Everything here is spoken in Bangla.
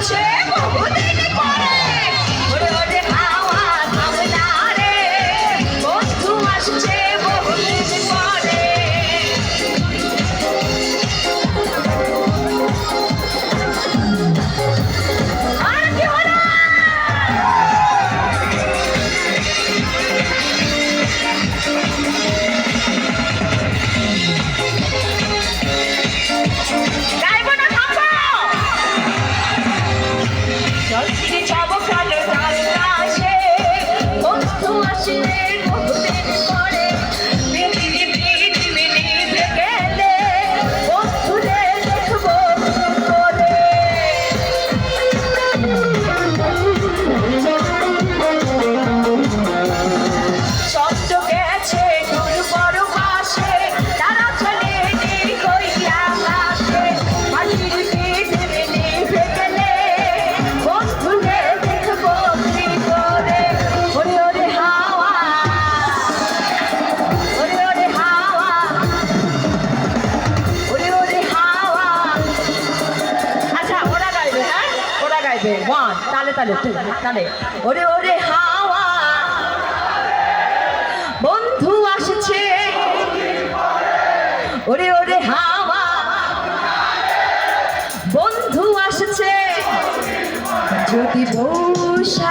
আসছে বহুদিন পরে ওরে ওরে হাওয়া থামনা রে বন্ধু আসছে বহুদিন পরে আর কি হলো গাইবো না থামবো চলছি যাব কালো আকাশে বন্ধু আসলে বহুদিন পরে পৃথিবী পৃথিবী নিভে গেলে বন্ধুরে দেখবো করে শব্দ গেছে দূর বড় পাশে তারা চলে নেই কইয়া আকাশে মাটির পৃথিবী নিভে গেলে বন্ধুরে দেখবো কি করে ওরে ওরে হাওয়া ওরে ওরে হাওয়া ওরে ওরে হাওয়া আচ্ছা ওরা গাইবে হ্যাঁ ওরা গাইবে ওয়ান তালে তালে তালে ওরে ওরে হাওয়া বন্ধু আসছে ওরে ওরে হাওয়া বন্ধু আসছে যদি বর্ষা